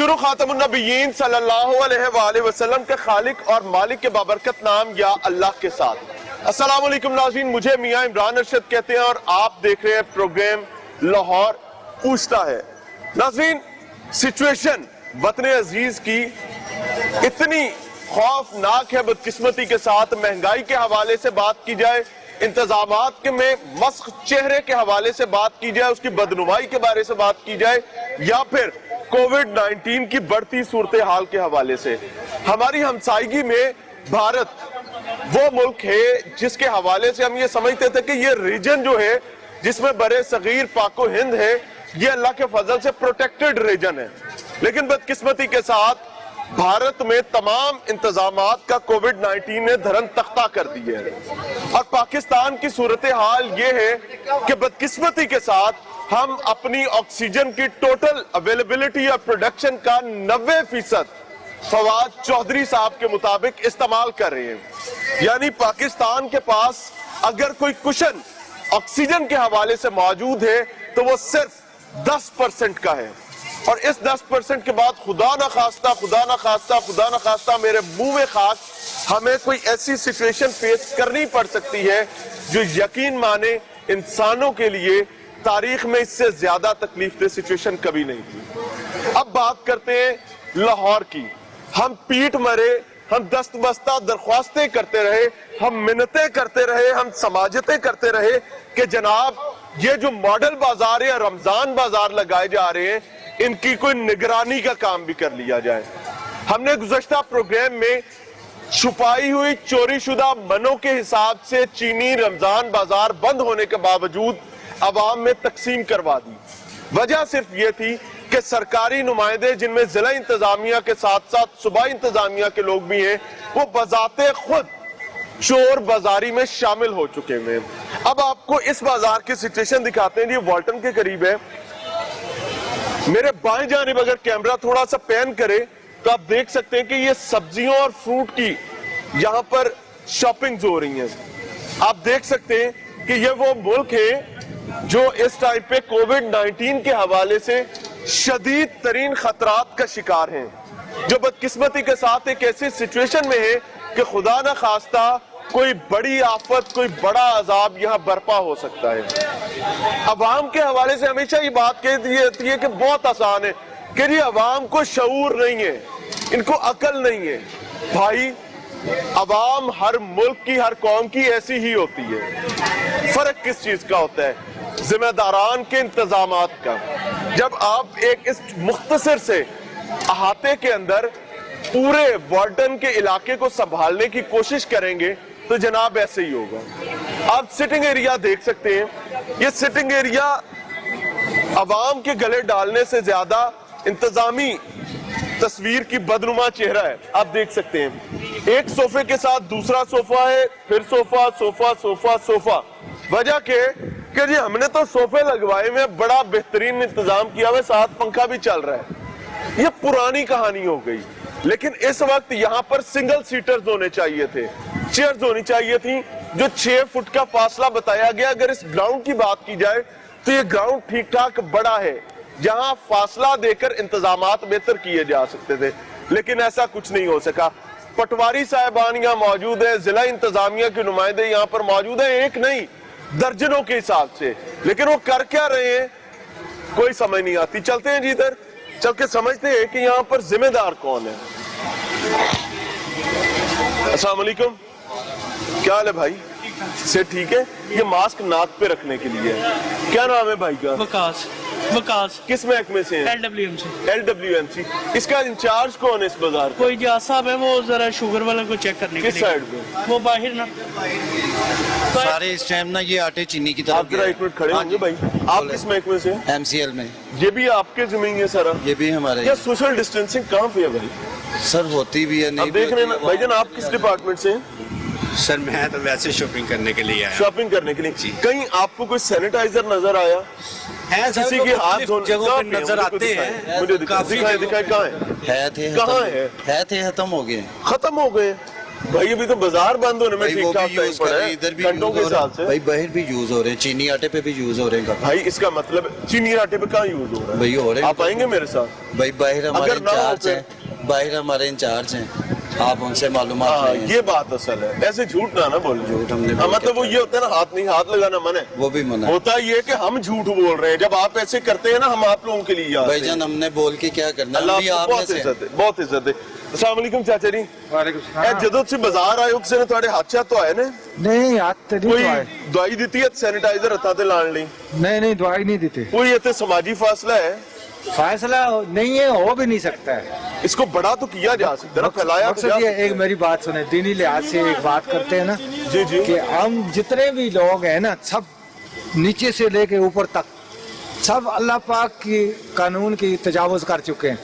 शुरू खातमुन नबिय्यीन सल्लल्लाहु अलैहि वसल्लम के खालिक और मालिक के बाबरकत नाम या अल्लाह के साथ। अस्सलाम वालेकुम नाज़रीन, मुझे मियां इमरान अरशद कहते हैं और आप देख रहे हैं प्रोग्राम लाहौर पूछता है। नाज़रीन, सिचुएशन वतन अजीज की इतनी खौफनाक है, बदकिस्मती के साथ महंगाई के हवाले से बात की जाए, इंतजामात के में मस्क चेहरे के हवाले से बात की जाए, उसकी बदनुमाई के बारे से बात की जाए, या फिर कोविड-19 की बढ़ती सूरत हाल के हवाले से। हमारी हमसायगी में भारत वो मुल्क है जिसके हवाले से हम ये समझते थे कि ये रीजन जो है जिसमें बड़े सगीर पाको हिंद है, ये अल्लाह के फजल से प्रोटेक्टेड रीजन है। लेकिन बदकिस्मती के साथ भारत में तमाम इंतजामात का कोविड-19 ने धरम तख्ता कर दिया है और पाकिस्तान की सूरत हाल ये है कि बदकिस्मती के साथ हम अपनी ऑक्सीजन की टोटल अवेलेबिलिटी और प्रोडक्शन का 90% फवाद चौधरी साहब के मुताबिक इस्तेमाल कर रहे हैं। यानी पाकिस्तान के पास अगर कोई कुशन ऑक्सीजन के हवाले से मौजूद है तो वो सिर्फ 10% का है। और इस 10% के बाद खुदा ना खास्ता मेरे मुंह में खाक, हमें कोई ऐसी सिचुएशन फेस करनी पड़ सकती है जो यकीन माने इंसानों के लिए तारीख में इससे ज्यादा तकलीफदेह सिचुएशन कभी नहीं थी। अब बात करते हैं लाहौर की। हम पीठ मरे, हम दस्तबस्ता दरख्वास्तें करते रहे, हम मिन्नतें करते रहे, हम समाजतें करते रहे कि जनाब ये जो मॉडल बाजार या रमजान बाजार लगाए जा रहे हैं इनकी कोई निगरानी का काम भी कर लिया जाए। हमने गुज़श्ता प्रोग्राम में छुपाई हुई चोरीशुदा मनों के हिसाब से चीनी रमजान बाजार बंद होने के बावजूद अवाम में तकसीम करवा दी। वजह सिर्फ ये थी कि सरकारी नुमाइंदे, जिनमें जिला इंतजामिया के साथ साथ सूबाई इंतजामिया के लोग भी हैं, वो बजाते खुद चोर बाजारी में शामिल हो चुके हैं। अब आपको इस बाजार की सिचुएशन दिखाते हैं। ये वाल्टन के करीब है। मेरे बाएं जानिब अगर कैमरा थोड़ा सा पैन करे तो आप देख सकते हैं कि ये सब्जियों और फ्रूट की यहाँ पर शॉपिंग हो रही है। आप देख सकते हैं कि ये वो मुल्क है जो इस टाइम पे कोविड-19 के हवाले से शदीद तरीन खतरात का शिकार हैं, जो बदकिस्मती के साथ एक ऐसी सिचुएशन में है कि खुदा न खास्ता कोई बड़ी आफत, कोई बड़ा अजाब यहाँ बर्पा हो सकता है। अवाम के हवाले से हमेशा ये बात कहती है कि बहुत आसान है कि जी अवाम को शऊर नहीं है, इनको अकल नहीं है। भाई, अवाम हर मुल्क की, हर कौम की ऐसी ही होती है। फर्क किस चीज का होता है? जिम्मेदारान के इंतजामात का। जब आप एक इस मुख्तसर से अहाते के अंदर पूरे वार्डन के इलाके को संभालने की कोशिश करेंगे तो जनाब ऐसे ही होगा। आप सिटिंग एरिया देख सकते हैं। ये सिटिंग एरिया अवाम के गले डालने से ज्यादा इंतजामी तस्वीर की बदनुमा चेहरा है। आप देख सकते हैं एक सोफे के साथ दूसरा सोफा है, फिर सोफा सोफा सोफा सोफा। वजह कि जी हमने तो सोफे लगवाए में बड़ा बेहतरीन इंतजाम किया हुआ, साथ पंखा भी चल रहा है। ये पुरानी कहानी हो गई। लेकिन इस वक्त यहाँ पर सिंगल सीटर्स होने चाहिए थे, चेयर्स होनी चाहिए थी, जो 6 फुट का फासला बताया गया। अगर इस ग्राउंड की बात की जाए तो ये ग्राउंड ठीक ठाक बड़ा है, जहां फासला देकर इंतजामात बेहतर किए जा सकते थे, लेकिन ऐसा कुछ नहीं हो सका। पटवारी साहबान यहाँ मौजूद है, जिला इंतजामिया के नुमाइंदे यहाँ पर मौजूद है, एक नहीं दर्जनों के हिसाब से। लेकिन वो कर क्या रहे हैं कोई समझ नहीं आती। चलते हैं जी इधर चल के समझते हैं कि यहाँ पर जिम्मेदार कौन है। अस्सलाम वालेकुम, क्या हाल है भाई? से ठीक है। ये मास्क नाक पे रखने के लिए है। क्या नाम है भाई का? वकास। किस महकमे से है? LWMC। इसका इंचार्ज कौन है इस बाजार? कोई जाज साहब है, वो जरा शुगर वाला को चेक करने के लिए। किस साइड पे? वो बाहर ना सारे इस टाइम ना ये आटे चीनी की तरफ। आप जरा एक मिनट खड़े होंगे भाई। आप किस महकमे से? MCL में। ये भी आपके जमीन है सारा? ये भी हमारे। क्या सोशल डिस्टेंसिंग कहाँ पे है भाई? सर होती भी है, नहीं देख रहे हैं भाईजान। आप किस डिपार्टमेंट से? सर मैं तो वैसे शॉपिंग करने के लिए आया। शॉपिंग करने के लिए। कहीं आपको कोई सैनिटाइजर नजर आया? है किसी के हाथ धोने जगहों पे नजर आते हैं। मुझे दिखाए कहाँ है? है थे, कहाँ है? थे खत्म हो गए। खत्म हो गए। भाई अभी तो बाजार बंद होने में भाई वो ठीक ठाक भी टाइम यूज कर पड़ा रहे हैं, है इधर भी घंटों यूज के हो रहे हिसाब हैं से। भाई, बाहर भी यूज हो रहे हैं, चीनी आटे पे भी यूज हो रहे हैं भाई इसका मतलब चीनी आटे पे कहाँ यूज हो रहा है? भाई हो रहे हैं। आप आएंगे मेरे साथ? भाई बाहर हमारे अगर ना हो इंचार्ज हैं, बाहर हमारे इंचार्ज हैं, आप उनसे मालूमात हाँ लें। ये बात असल है, ऐसे झूठ ना बोलो। झूठ हमने हाँ, बोल मतलब के वो ये होता है ना, हाथ नहीं, हाथ लगाना मन है, वो भी मना है। होता ये कि हम झूठ बोल रहे हैं। जब आप ऐसे करते हैं ना, हम आप लोगों के लिए याद हैं। भाईजान हमने बोल के क्या करना, अल्लाह हम भी आपको आप में बहुत से इज्जत है, बहुत इज्जत है। अस्सलाम वालेकुम चाचा जी। ਜਦੋਂ ਤੁਸੀਂ ਬਾਜ਼ਾਰ ਆਏ ਹੋ ਕਿਸੇ ਨੇ ਤੁਹਾਡੇ ਹੱਥ ਤੋਂ ਆਏ ਨੇ नहीं हाथ तो नहीं ਕੋਈ धोए। ਦਵਾਈ ਦਿੱਤੀ ਹੈ ਸੈਨੀਟਾਈਜ਼ਰ ਹੱਥਾਂ ਤੇ ਲਾਉਣ ਲਈ? नहीं दवाई नहीं देते। ਕੋਈ ਇੱਥੇ ਸਮਾਜੀ ਫਾਸਲਾ है? फैसला नहीं है, हो भी नहीं सकता है। इसको बड़ा तो किया जा सकता है ना, फैलाया तो मकसद जा ये सकता है। एक मेरी बात सुने, दीनी लिहाज से एक बात करते हैं ना जी जी कि हम जितने भी लोग हैं ना, सब नीचे से लेके ऊपर तक सब अल्लाह पाक की कानून की तजावुज कर चुके हैं।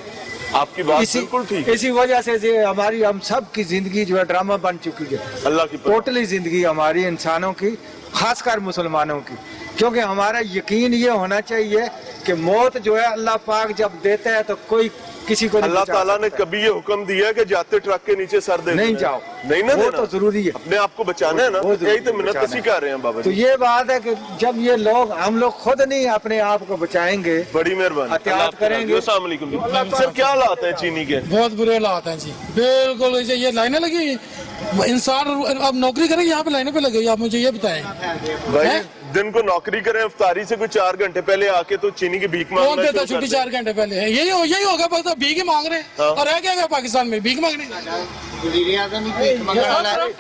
आपकी बात बिल्कुल ठीक है। इसी वजह से जो हमारी हम सब की जिंदगी जो है ड्रामा बन चुकी है। अल्लाह की पनाह। टोटली जिंदगी हमारी इंसानों की, खासकर मुसलमानों की, क्योंकि हमारा यकीन ये होना चाहिए कि मौत जो है अल्लाह पाक जब देता है तो कोई किसी को नहीं अल्लाह बचा ताला ने सकता। कभी ये हुक्म दिया है कि जाते ट्रक के नीचे सर दे नहीं देना है। जाओ, नहीं ना वो देना। तो जरूरी है। अपने आप को बचाना है ना, वो जरूरी यही तो है, मिन्नत बचाना है। सिखा रहे हैं बाबा तो जी। ये बात है कि जब ये लोग, हम लोग खुद नहीं अपने आप को बचाएंगे, बड़ी मेहरबानी, एहतियात अल्लाह आपको करेंगे। अस्सलाम वालेकुम जी। सर क्या हालात है चीनी के? बहुत बुरे हालात हैं जी, बिल्कुल। ये लाइनें लगी हुई, इंसान अब नौकरी करे यहाँ पे लाइनों पे लगे हुए, आप मुझे ये बताएं। भाई हैं? दिन को नौकरी करें, इफ्तारी से कोई 4 घंटे पहले आके तो चीनी की भीख कौन मांगना देता शुरू छुट्टी कर 4 घंटे पहले? यही होगा, बस अब भीख ही मांग रहे हैं। और रह क्या गया पाकिस्तान में, भीख मांगने।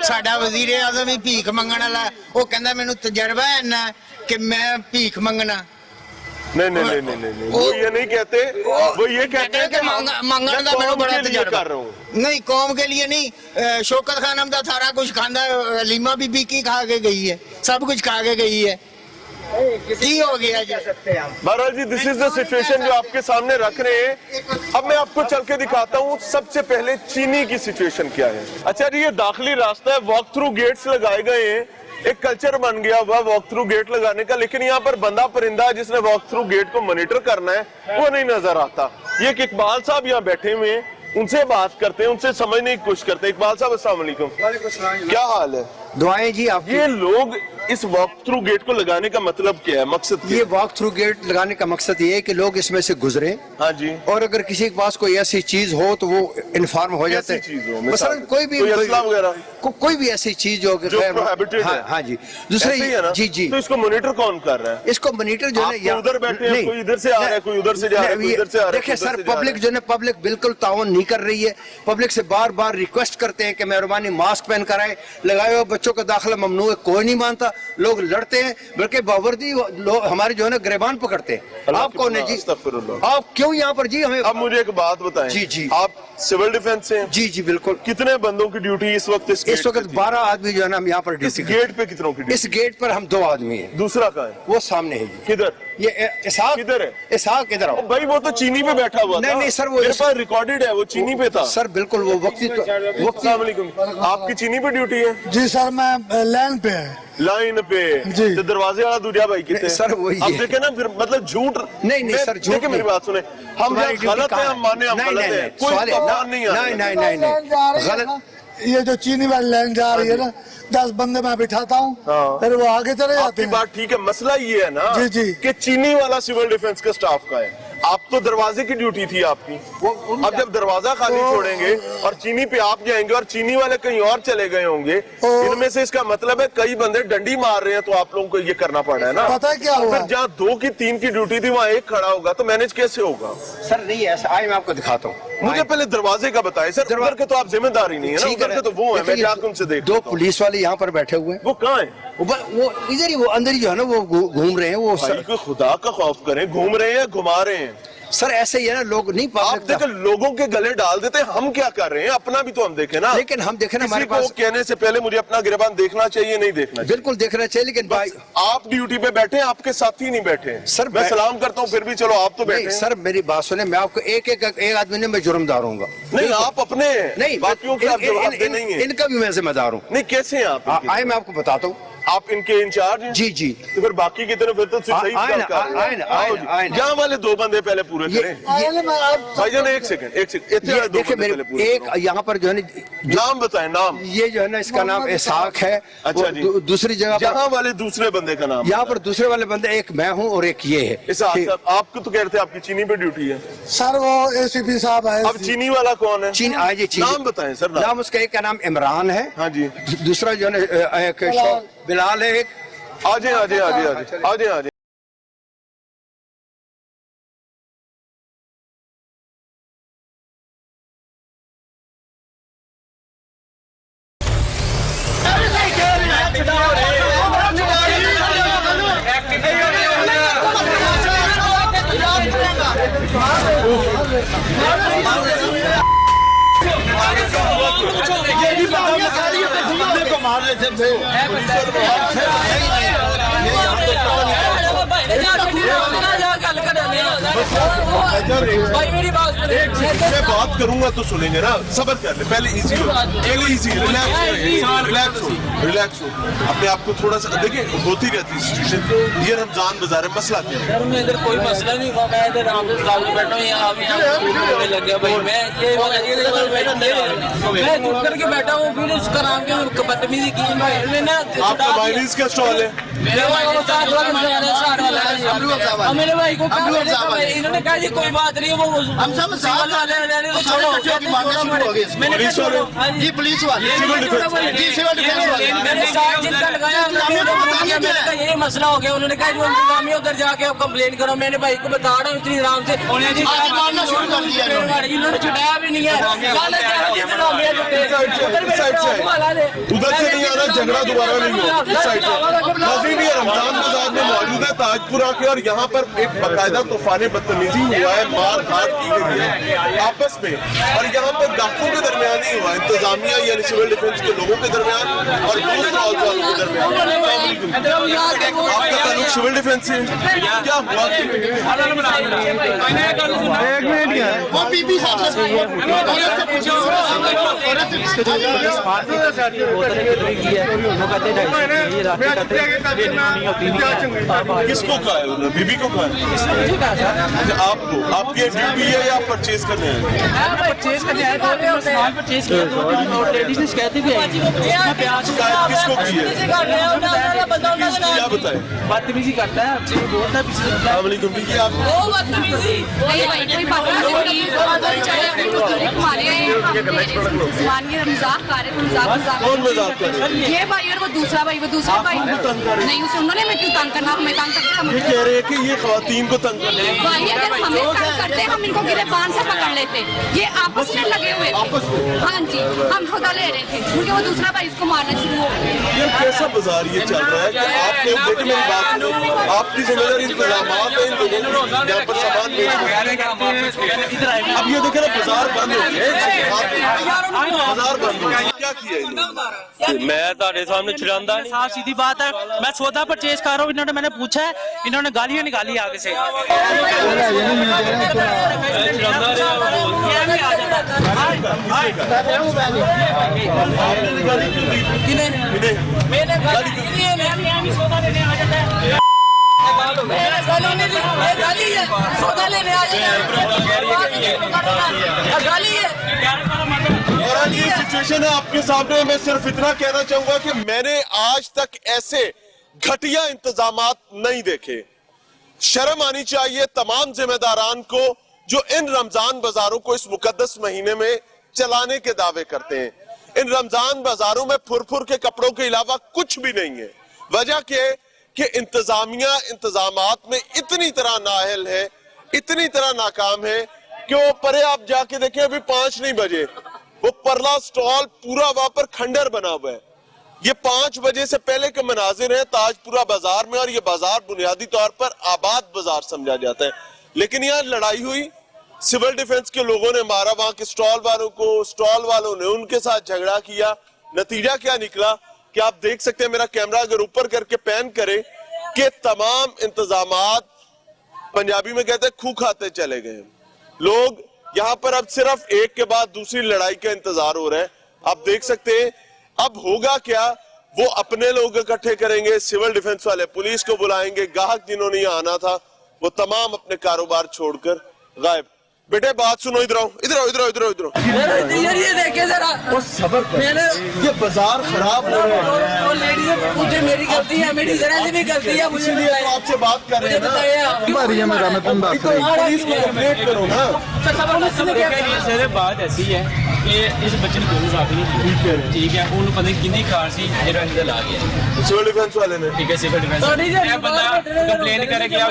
ਸਾਡਾ ਵਜ਼ੀਰ ਆਜ਼ਮ ਹੀ ਭੀਖ ਮੰਗਣ ਵਾਲਾ, ਉਹ ਕਹਿੰਦਾ ਮੈਨੂੰ ਤਜਰਬਾ ਹੈ ਨਾ ਕਿ ਮੈਂ ਭੀਖ ਮੰਗਣਾ। नहीं नहीं नहीं नहीं नहीं, वो ये नहीं कहते, वो ये कहते हैं कि ਮੰਗਣ ਦਾ ਮੈਨੂੰ ਬੜਾ कर ਤਜਰਬਾ। रहा हूँ। नहीं कौम के लिए नहीं, शौकत खान हमदा सारा कुछ खांदा, लीमा बीबी की खा के गई है, सब कुछ खा के गई है। की हो गया जी? महाराज जी, दिस इज द सिचुएशन जो आपके सामने रख रहे हैं। अब मैं आपको चल के दिखाता हूँ सबसे पहले चीनी की सिचुएशन क्या है। अच्छा जी, ये दाखिली रास्ता है, वॉक थ्रू गेट्स लगाए गए हैं, एक कल्चर बन गया हुआ वॉक थ्रू गेट लगाने का, लेकिन यहाँ पर बंदा परिंदा जिसने वॉक थ्रू गेट को मॉनिटर करना है वो नहीं नजर आता। ये एक इकबाल साहब यहाँ बैठे हुए हैं, उनसे बात करते हैं, उनसे समझने की कोशिश करते हैं। इकबाल साहब अस्सलाम वालेकुम, क्या हाल है? दुआएं जी आपकी। ये लोग इस वॉक थ्रू गेट को लगाने का मतलब क्या है, मकसद क्या ये है? वॉक थ्रू गेट लगाने का मकसद ये है कि लोग इसमें से गुजरे, हाँ जी। और अगर किसी के पास कोई ऐसी चीज हो तो वो इन्फॉर्म हो जाते कैसी चीज हो? हैं। मिसाल मसलन कोई भी कोई असला वगैरह? कोई भी ऐसी चीज हो कि जो खैर- prohibited हाँ, है। हाँ जी। ऐसे दूसरे ही है ना? जी जी, तो इसको मॉनिटर कौन कर रहा है? इसको मॉनिटर जो आप है तो उधर बैठे हैं, कोई इधर से आ रहा है, कोई उधर से जा रहा है, कोई इधर से आ रहा है, देखिए कोई उधर सर, से जा रहा पब्लिक है। जो है पब्लिक बिल्कुल ताउन नहीं कर रही है। पब्लिक से बार बार रिक्वेस्ट करते हैं कि मेहरबानी मास्क पहन कर आए, लगाए हुए बच्चों का दाखिला ममनू है, कोई नहीं मानता, लोग लड़ते हैं, बल्कि बावर्दी लोग हमारे जो है ना गिरबान पकड़ते हैं। अल्लाह आप की कौन है पनाह, जी? अस्तगफिरुल्लाह। आप क्यों यहाँ पर जी हमें? अब मुझे एक बात बताएं। जी, जी। आप सिविल डिफेंस से हैं? जी जी बिल्कुल। कितने बंदों की ड्यूटी इस वक्त इस वक्त 12 आदमी जो है ना हम यहाँ पर इस ड्यूटी गेट पे कितनों की करते हैं। ड्यूटी? इस गेट पर हम 2 आदमी हैं, दूसरा कहाँ है? वो सामने है जी। किधर? ये इसहाक किधर है? इसहाक इधर ओ आओ। भाई वो तो चीनी पे बैठा हुआ नहीं, था। नहीं, सर, वो मेरे पास रिकॉर्डेड है, वो चीनी पे था। सर बिल्कुल वो वक्ती अस्सलाम वालेकुम, आपकी चीनी पे ड्यूटी है? जी सर, मैं लाइन पे है। लाइन पे जी। तो दरवाजे वाला दूजा भाई कितने? नहीं, सर, वही अब है। देखे ना, फिर मतलब झूठ नहीं, सर, झूठ देखिए मेरी नहीं। बात सुने, हम तुम्हारी जब गलत ड्यूटी है हम माने हम नहीं, गलत नहीं, है, नहीं, कोई सवाल है, तूफान नहीं नहीं, नहीं, नहीं, नहीं, गलत। ये जो चीनी वाली लाइन जा रही है ना, 10 बंदे मैं बिठाता हूँ, हाँ। फिर वो आगे चले जाते आपकी हैं। बात ठीक है, मसला ये है ना जी, जी। कि चीनी वाला सिविल डिफेंस का स्टाफ का है, आप तो दरवाजे की ड्यूटी थी आपकी। अब जब दरवाजा खाली छोड़ेंगे और चीनी पे आप जाएंगे और चीनी वाले कहीं और चले गए होंगे, इनमें से इसका मतलब है कई बंदे डंडी मार रहे हैं, तो आप लोगों को ये करना पड़ा है ना। पता है क्या हुआ? फिर जहाँ 2 की 3 की ड्यूटी थी वहाँ एक खड़ा होगा तो मैनेज कैसे होगा? सर नहीं ऐसा, आइए मैं आपको दिखाता हूँ। मुझे पहले दरवाजे का बताएं सर, उधर के तो आप जिम्मेदारी नहीं है ना, ठीक उधर के तो वो है, मैं देखिए, जाकर उनसे देख 2 लेता हूं। पुलिस वाले यहाँ पर बैठे हुए हैं, वो कहाँ है? वो इधर ही, वो अंदर ही जो है ना वो घूम रहे हैं वो। भाई को खुदा का खौफ करें, घूम रहे हैं घुमा रहे हैं। सर ऐसे ही है ना, लोग नहीं आप पब्लिक देखें लोगों के गले डाल देते हैं, हम क्या कर रहे हैं, अपना भी तो हम देखें ना। लेकिन हम देखें ना, किसी हमारे को पास कहने से पहले मुझे अपना गिरबान देखना चाहिए, नहीं देखना चाहिए? बिल्कुल देखना चाहिए, लेकिन भाई आप ड्यूटी पे बैठे हैं, आपके साथी नहीं बैठे हैं। सर, मैं सलाम करता हूँ, फिर भी चलो आप तो बैठे नहीं हैं। सर मेरी बात सुने, मैं आपको एक आदमी ने मैं जुर्मदार हूँ। नहीं आप अपने हैं, नहीं, बाकियों के आप जवाब दे नहीं है। इनका भी मैं जिम्मेदार हूँ। नहीं कैसे हैं आप? आए मैं आपको बताता हूँ। आप इनके इंचार्ज हैं? जी जी। तो फिर बाकी की तरफ फिर तो सही आए काम यहाँ वाले 2 बंदे पहले पूरे करें। भाईजान एक सेकंड ये देखिए मेरे एक यहाँ पर जो है ना, नाम बताएं। नाम ये जो है ना, इसका नाम एसाक है। अच्छा जी। दूसरी जगह पर यहाँ वाले दूसरे बंदे का नाम, यहाँ पर दूसरे वाले बंदे, एक मैं हूँ और एक ये है। आपको तो कह रहे थे आपकी चीनी पे ड्यूटी है सर, वो एसीपी साहब है। अब चीनी वाला कौन है? चीन आज नाम बताएं सर। नाम उसका एक का नाम इमरान है। हाँ जी। दूसरा जो है एक बिलाल है। एक आजे आजे आजे आजे आजे आजे। मैं बात करूंगा तो सुनेंगे ना, सब्र कर ले। पहले इजी हो, रिलैक्स हो, अपने आप को थोड़ा सा देखिए, होती रहती है सिचुएशन। ये रमजान बाजार है, मसला क्या है? मैं इधर कोई मसला नहीं हुआ, मैं इधर आम बैठा हूँ, यहाँ लग गया भाई। मैं चुप करके बैठा हूँ, फिर उसका नाम क्या बदतमीजी की आपका माइनीज का स्टॉल है? मेरे भाई को इन्होंने कहा जी कोई बात नहीं, वो हम सब जी पुलिस वाले जी सिविल डिफेंस वाले मैंने जिनका लगाया, ये मसला हो गया। उन्होंने कहा जो इंतजामिया उधर जाके आप कंप्लेन करो। मैंने भाई को बता रहा हूँ इतनी आराम से, मारना शुरू कर दिया इन्होंने छुटाया भी नहीं है। उधर से नहीं आना, झगड़ा दोबारा नहीं होगा। रमजान बाजार में मौजूद है ताजपुरा के, और यहाँ पर एक बाकायदा तूफान बदतमीजी हुआ है, मार धाड़ की गई है आपस में, और यहाँ पर गाहकों के दरमियान ही हुआ, इंतजामिया यानी सिविल डिफेंस के लोगों के दरमियान और दो स्टॉल वालों के दरमियान। आपका ताल्लुक सिविल डिफेंस से क्या हुआ? एक मिनट क्या है? वो बीबी साहब से किसको कहा है उन्होंने? बीबी को कहा है? आपको? आपकी ड्यूटी है या परचेज करने हैं? परचेज करने आए थे, सामान परचेज किया और लेडीज ने शिकायत भी आई। शिकायत किसको की है? क्या बताएं? बदतमीजी करता है, आपसे बोलता है। आप कौन मजाक कर रहे हैं? ये भाई और वो दूसरा भाई नहीं, उसे उन्होंने हमें क्यों तंग करना? हमें तंग करते हम ये कह रहे हैं कि ये खवातीन को तंग कर रहे हैं। भाई अगर हमें तंग करते हम इनको गिरफ्तार से पकड़ लेते। ये आपस में लगे हुए थे। हाँ जी, हम खुदा ले रहे थे क्योंकि वो दूसरा भाई इसको मारना शुरू हो गया। ये कैसा बाजार ये चल रहा है कि आपने देखिए मेरी बात सुनो, आपकी जिम्मेदारी इंतजाम है इन लोगों को यहाँ पर सामान अब ये देखे ना बाजार बंद हो गया, बाजार बंद हो गया। क्या किया इन्होंने? मैं तारे सामने चिल्लाता नहीं। हाँ सीधी बात है, मैं सौदा परचेज कर रहा हूँ, इन्होंने मैंने पूछा है, इन्होंने गालियाँ निकाली आगे से। और आज ये सिचुएशन है आपके सामने। मैं सिर्फ इतना कहना चाहूंगा कि मैंने आज तक ऐसे घटिया इंतजामात नहीं देखे। शर्म आनी चाहिए तमाम जिम्मेदारान को जो इन रमजान बाजारों को इस मुकद्दस महीने में चलाने के दावे करते हैं। इन रमजान बाजारों में फुरफुर के कपड़ों के अलावा कुछ भी नहीं है। वजह क्या है कि इंतजामिया इंतजामात में इतनी तरह नाअहल है, इतनी तरह नाकाम है कि वो परे आप जाके देखें, अभी 5 नहीं बजे वो परला स्टॉल पूरा वहां पर खंडर बना हुआ है। ये 5 बजे से पहले के मनाजिर है ताजपुरा बाजार में, और ये बाजार बुनियादी तौर पर आबाद बाजार समझा जाता है। लेकिन यहाँ लड़ाई हुई, सिविल डिफेंस के लोगों ने मारा वहां के स्टॉल वालों को, स्टॉल वालों ने उनके साथ झगड़ा किया। नतीजा क्या निकला कि आप देख सकते हैं, मेरा कैमरा अगर ऊपर करके पैन करे कि तमाम इंतजामात पंजाबी में कहते हैं खूह खाते चले गए। लोग यहाँ पर अब सिर्फ एक के बाद दूसरी लड़ाई का इंतजार हो रहा है। आप देख सकते हैं अब होगा क्या वो अपने लोग इकट्ठे करेंगे, सिविल डिफेंस वाले पुलिस को बुलाएंगे, ग्राहक जिन्होंने यहाँ आना था वो तमाम अपने कारोबार छोड़कर गायब। बेटे बात सुनो, इधर आओ, इधर आओ, इधर आओ, इधर आओ, इधर आओ। ये देखे जरा, वो सबर मैंने, ये बाजार खराब हो रहा है। वो लेडीज मुझे मेरी गलती है, मेरी जरा सी भी गलती है, मुझे इसलिए तो आपसे बात कर रहे हैं ना। पुलिस को कंप्लेंट करो ना। सर बात ऐसी है कि इस बच्चे ने कोई साथ नहीं, ठीक है, उन्होंने पता नहीं कितनी कार सी जेड़ा अंदर ला गया, सिविल डिफेंस वाले ने, ठीक है, सिविल डिफेंस बंदा कंप्लेन करे गया,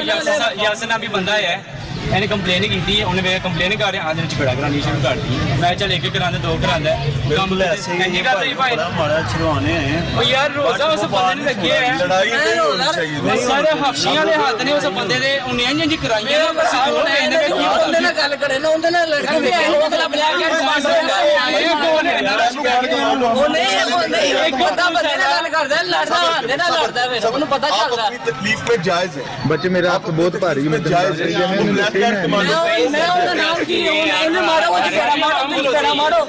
यासन भी बंदा है, मैंने कंप्लेन की थी, उन्हें मेरे कंप्लेन कर रहे आधे झगड़ा करानी शुरू कर दी। मैं चल एक करांदा दो करांदा बिल्कुल ऐसे ही बड़ा माड़ा छुड़वाने हैं। ओ यार रोजा उस बंदे ने लगे है, लड़ाई नहीं होनी चाहिए। सारे हफ्शियां वाले हाथ ने उस बंदे दे उन्हें इंज कराइए ना, बस वो कहने में की ਉਹਦੇ ਨਾਲ ਗੱਲ ਕਰੇ ਨਾ, ਉਹਦੇ ਨਾਲ ਲੜਕੀ ਵੀ ਉਹ ਅਗਲਾ ਬਲੈਕ ਐਂਡ ਵਾਈਟ ਇਹ ਕੌਣ ਹੈ ਉਹ ਨਹੀਂ ਇੱਕ ਬੰਦਾ ਬੰਦੇ ਨਾਲ ਗੱਲ ਕਰਦਾ, ਲੜਦਾ ਹੱਥ ਨਾਲ ਲੜਦਾ ਵੇ, ਉਹਨੂੰ ਪਤਾ आप ਚੱਲਦਾ। अपनी तकलीफ में जायज है, बच्चे मेरे हाथ बहुत भारी है, जायज है। मैं ਉਹਦਾ ਨਾਮ ਕੀ ਇਹਨੂੰ ਮਾਰੋ, ਉਹ ਜਿਹੜਾ ਮਾਰੋ, ਜਿਹੜਾ ਮਾਰੋ।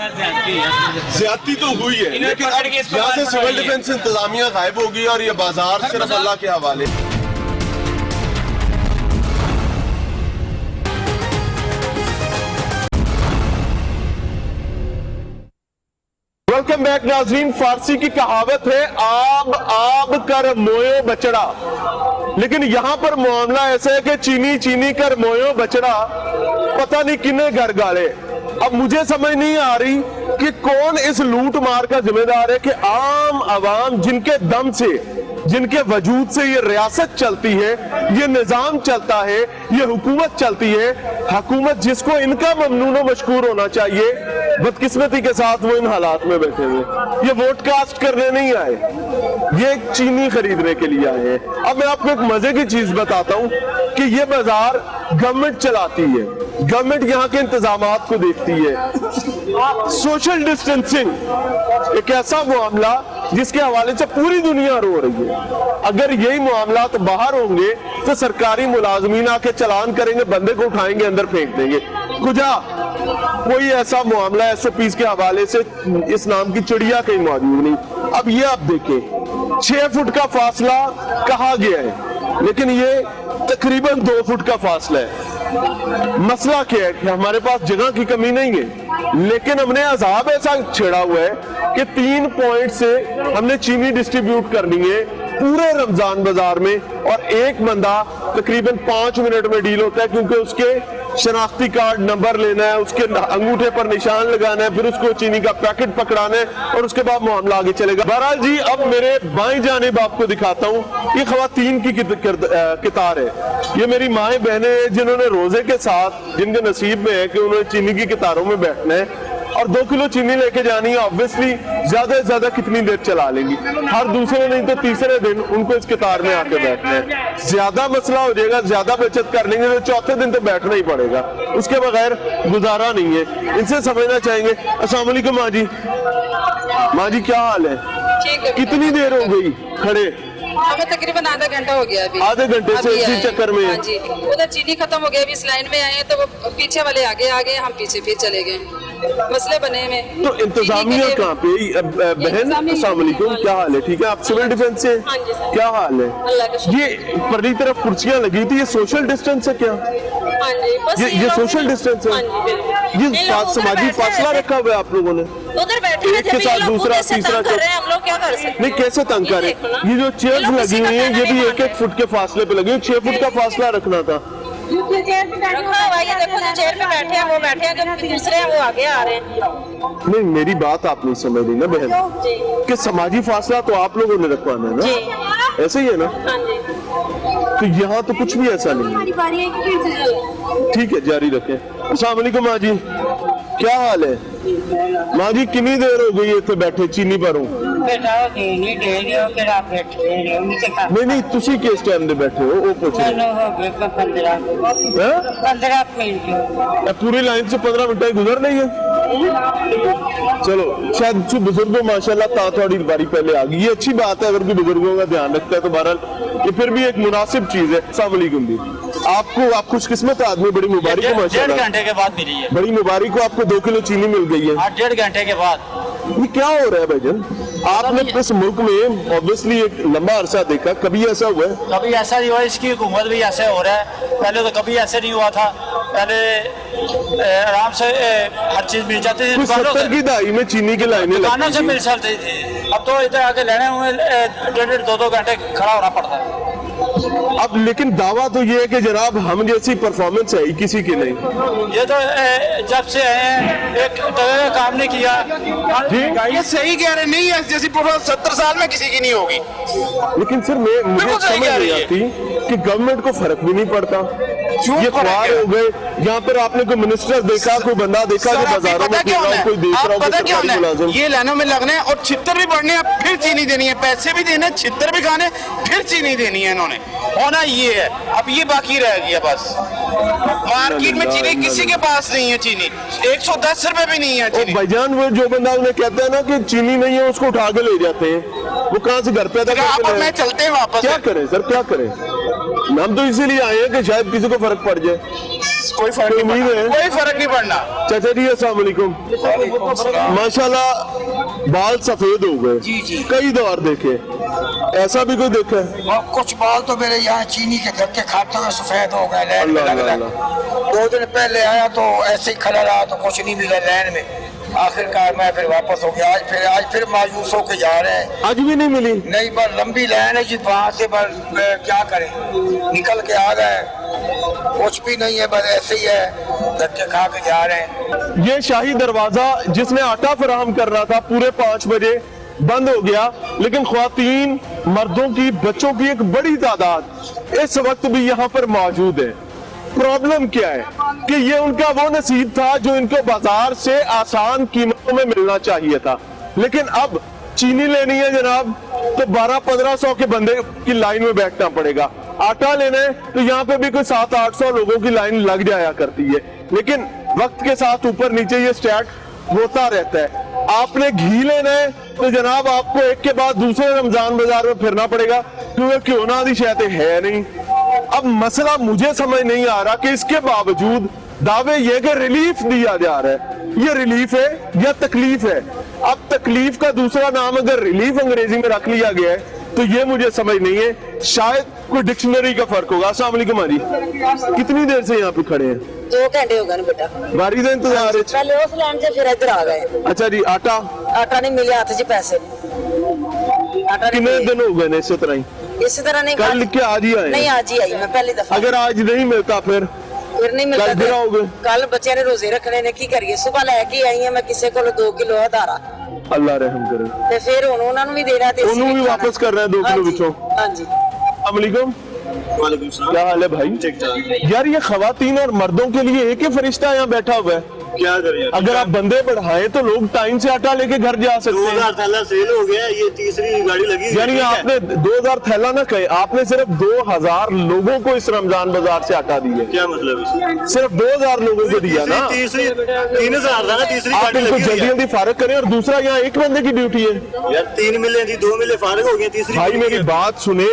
ज्यादती तो हुई है, लेकिन अब यहाँ से सिविल डिफेंस इंतजामिया गायब होगी और ये बाजार सिर्फ अल्लाह के हवाले। वेलकम बैक नाज़रीन। फारसी की कहावत है आब आब कर मोयो बचड़ा, लेकिन यहां पर मामला ऐसा है कि चीनी चीनी कर मोयो बचड़ा, पता नहीं किन्ने घर गाले। अब मुझे समझ नहीं आ रही कि कौन इस लूट मार का जिम्मेदार है कि आम आवाम जिनके दम से, जिनके वजूद से ये रियासत चलती है, ये निजाम चलता है, ये हुकूमत चलती है, हुकूमत जिसको इनका ममनून व मशकूर होना चाहिए, बदकिस्मती के साथ वो इन हालात में बैठे हुए। ये वोट कास्ट करने नहीं आए, ये एक चीनी खरीदने के लिए आए हैं। अब मैं आपको एक मजे की चीज बताता हूं कि ये बाजार गवर्नमेंट चलाती है, गवर्नमेंट यहाँ के इंतजामात को देखती है। सोशल डिस्टेंसिंग एक ऐसा मामला जिसके हवाले से पूरी दुनिया रो रही है। अगर यही मामला तो बाहर होंगे तो सरकारी मुलाजमीन आके चलान करेंगे, बंदे को उठाएंगे, अंदर फेंक देंगे। कुजा कोई ऐसा मामला SOPs के हवाले से इस नाम की चिड़िया कहीं मौजूद नहीं। अब ये आप देखें, 6 फुट का फासला कहा गया है, लेकिन ये तकरीबन 2 फुट का फासला है। मसला क्या है कि हमारे पास जगह की कमी नहीं है, लेकिन हमने अजाब ऐसा छेड़ा हुआ है कि 3 पॉइंट से हमने चीनी डिस्ट्रीब्यूट करनी है पूरे रमजान बाजार में, और एक बंदा तकरीबन 5 मिनट में डील होता है, क्योंकि उसके शनाख्ती कार्ड नंबर लेना है, उसके अंगूठे पर निशान लगाना है, फिर उसको चीनी का पैकेट पकड़ाना है, और उसके बाद मामला आगे चलेगा। बहरहाल जी, अब मेरे बाएं जानिब आपको दिखाता हूँ, ये खवातीन की कितार है। ये मेरी माएँ बहनें हैं जिन्होंने रोजे के साथ, जिनके नसीब में है कि उन्होंने चीनी की कितारों में बैठना है और 2 किलो चीनी लेके जानी है। ऑब्वियसली ज्यादा से ज्यादा कितनी देर चला लेंगी, हर दूसरे नहीं तो तीसरे दिन उनको इस कितार में आके बैठना है। ज्यादा मसला हो जाएगा, ज्यादा बचत कर लेंगे तो चौथे दिन तो बैठना ही पड़ेगा, उसके बगैर गुजारा नहीं है। इनसे समझना चाहेंगे। अस्सलाम वालेकुम माँ जी। माँ जी क्या हाल है? कितनी देर हो गई खड़े? हमें तकरीबन आधा घंटा हो गया अभी। आधे घंटे से इसी चक्कर में? हाँ जी, उधर चीनी खत्म हो गया, अभी इस लाइन में आए हैं तो वो पीछे वाले आगे आ गए, हम पीछे फिर चले गए, मसले बने में। तो इंतजामिया कहाँ पे? बहन अस्सलाम वालेकुम, क्या हाल है? ठीक है, आप सिविल डिफेंस से? क्या हाल है? ये परली तरफ कुर्सियां लगी थी, ये सोशल डिस्टेंस है क्या? ये सोशल डिस्टेंस है, ये समाजी फासला रखा हुआ है आप लोगों ने? उधर बैठे एक के साथ दूसरा तीसरा, हम लोग क्या कर सकते? नहीं कैसे तंग कर रहे? ये जो चेयर्स लगी हुई है ये भी 1-1 फुट के फासले पे लगी हुई, 6 फुट का फासला रखना था। रखा हुआ है, देखो जो चेयर पे बैठे हैं वो बैठे हैं, जो दूसरे हैं वो आगे आ रहे हैं। नहीं मेरी बात आप नहीं समझ रही ना बहन, कि समाजी फासला तो आप लोगों ने रखवाना है ना, ऐसे ही है ना? तो यहाँ तो कुछ भी ऐसा नहीं है। ठीक है, जारी रखें। अस्सलाम वालेकुम माँ जी, क्या हाल है? माँ जी कितनी देर हो गई इतने बैठे चीनी पर हूँ? नहीं नहीं तुसी किस टाइम दे बैठे हो वो पूछो। 15 मिनट पूरी लाइन से 15 मिनट गुजर नहीं है। चलो शायद कुछ बुजुर्गों माशाल्लाह ता थोड़ी बारी पहले आ गई, ये अच्छी बात है अगर कोई बुजुर्गों का ध्यान रखता है तो बहरहाल ये फिर भी एक मुनासिब चीज है। अस्सलाम वालेकुम जी, आपको आप खुशकिस्मत आदमी, बड़ी मुबारक हो माशाल्लाह। 1.5 घंटे के बाद मिली है, बड़ी मुबारक हो, आपको 2 किलो चीनी मिल गई है 1.5 घंटे के बाद। ये क्या हो रहा है भाईजान? आपने इस मुल्क में ऑब्वियसली एक लंबा अरसा देखा, कभी ऐसा हुआ है? कभी ऐसा नहीं हुआ, इसकी हुकूमत भी ऐसे हो रहा है। पहले तो कभी ऐसे नहीं हुआ था, पहले आराम से हर चीज मिल जाती थी। 70 की दहाई में चीनी की लाइनें दुकानों से मिल सकती थी, अब तो इधर आके लेने में 1.5 2 घंटे खड़ा होना पड़ता है। अब लेकिन दावा तो ये है कि जनाब हम जैसी परफॉर्मेंस है ही किसी की नहीं। ये तो जब से आए हैं एक तरह का काम नहीं किया जी, ये सही कह रहे नहीं है, जैसी परफॉर्मेंस 70 साल में किसी की नहीं होगी। लेकिन सर मुझे समझ नहीं आती कि गवर्नमेंट को फर्क भी नहीं पड़ता। ये ख्वार हो गए, यहाँ पर आपने कोई मिनिस्टर देखा, कोई बंदा देखा जो बाजारों में फिर रहा हो, कोई देख रहा हो, कोई सरकारी मुलाजिम। ये लाइनों में लगने और छितर भी बढ़ने, फिर चीनी देनी है, पैसे भी देने, छितर भी खाने, फिर चीनी देनी है इन्होंने। होना ये है, अब ये बाकी रह गया बस। मार्केट में चीनी किसी के पास नहीं है, चीनी 110 रुपए भी नहीं है चीनी। भाईजान वो जो बंदा उन्हें कहता है ना कि चीनी नहीं है, उसको उठा के ले जाते हैं, वो कहाँ से घर पे आता मैं चलते हैं वापस। क्या करें सर, क्या करें? हम तो इसीलिए आए हैं कि शायद किसी को फर्क पड़ जाए। कोई फर्क नहीं पड़ना, कोई फर्क नहीं पड़ना। चाचा जी अस्सलाम वालेकुम। माशाल्लाह बाल सफेद हो गए। जी जी, कई दौर देखे, ऐसा भी कोई देखा है? कुछ बाल तो मेरे यहाँ चीनी के धक्के खाते हुए सफेद हो गए लाइन में लग। 2 दिन पहले आया तो ऐसे ही खड़ा रहा तो कुछ नहीं मिला लाइन में। आखिरकार मैं फिर वापस हो गया। आज फिर मायूस होकर जा रहे हैं। आज भी नहीं मिली? नहीं, बस लंबी लाइन है जी, वहाँ से बस क्या करें, निकल के आ गए, कुछ भी नहीं है, बस ऐसे ही है, धक्के खा के जा रहे हैं। ये शाही दरवाजा जिसने आटा फराहम कर रहा था पूरे 5 बजे बंद हो गया, लेकिन ख्वातीन, मर्दों की, बच्चों की एक बड़ी तादाद इस वक्त भी यहाँ पर मौजूद है। प्रॉब्लम क्या है कि ये उनका वो नसीब था जो इनको बाजार से आसान कीमतों में मिलना चाहिए था, लेकिन अब चीनी लेनी है जनाब तो 1200-1500 के बंदे की लाइन में बैठना पड़ेगा। आटा लेना है तो यहाँ पे भी कोई 700-800 लोगों की लाइन लग जाया करती है, लेकिन वक्त के साथ ऊपर नीचे ये स्टैट होता रहता है। आपने घी लेना है तो जनाब आपको एक के बाद दूसरे रमजान बाजार में फिरना पड़ेगा, क्योंकि क्यों ना दी शैते है नहीं। अब मसला मुझे समझ नहीं आ रहा कि इसके बावजूद दावे ये कि रिलीफ दिया जा रहा है, ये रिलीफ है या तकलीफ है? अब तकलीफ का दूसरा नाम अगर रिलीफ अंग्रेजी में रख लिया गया है तो ये मुझे समझ नहीं है, शायद कोई डिक्शनरी का फर्क होगा। अस्सलाम वालेकुम जी, कितनी देर से यहाँ पे खड़े हैं? 2 घंटे हो गए ना बेटा, बारी का इंतजार है। पहले उस लाइन से फिर इधर आ गए। अच्छा जी, आटा नहीं मिले हाथ से, पैसे कितने दिन हो गए ने इसी तरह ही? इसी तरह नहीं, कल के आज ही आए? नहीं, आज ही आई मैं पहली दफा। अगर आज नहीं मिलता फिर नहीं मिलता, कल आओगे? कल बच्चे ने रोजे रखने ने की करिए, सुबह लेके आई है मैं किसी को 2 किलो अधारा, अल्लाह रहम करे, ते फिर उन्होंने भी देना ते उन्होंने भी वापस कर रहे हैं 2 किलो बिचों। हां जी, अस्सलाम वालेकुम। क्या हाल है भाई? यार ये खवातीन और मर्दों के लिए एक ही फरिश्ता यहाँ बैठा हुआ है, क्या करें? अगर आप बंदे बढ़ाए तो लोग टाइम से आटा लेके घर जा सकते हैं। 2000 थैला सेल हो गया, ये तीसरी गाड़ी लगी। यानी आपने 2000 थैला ना कहे, आपने सिर्फ 2000 लोगों को इस रमजान बाजार से आटा दिया। क्या मतलब इसमें? सिर्फ 2000 लोगों को दिया ना। तीसरी 3000 था ना, तीसरी आप गाड़ी इनको लगी। जल्दी जल्दी फारग करें, और दूसरा यहाँ एक बंदे की ड्यूटी है यार। 3 मिले थी, 2 मिले फारग हो गए, तीसरी भाई मेरी बात सुने,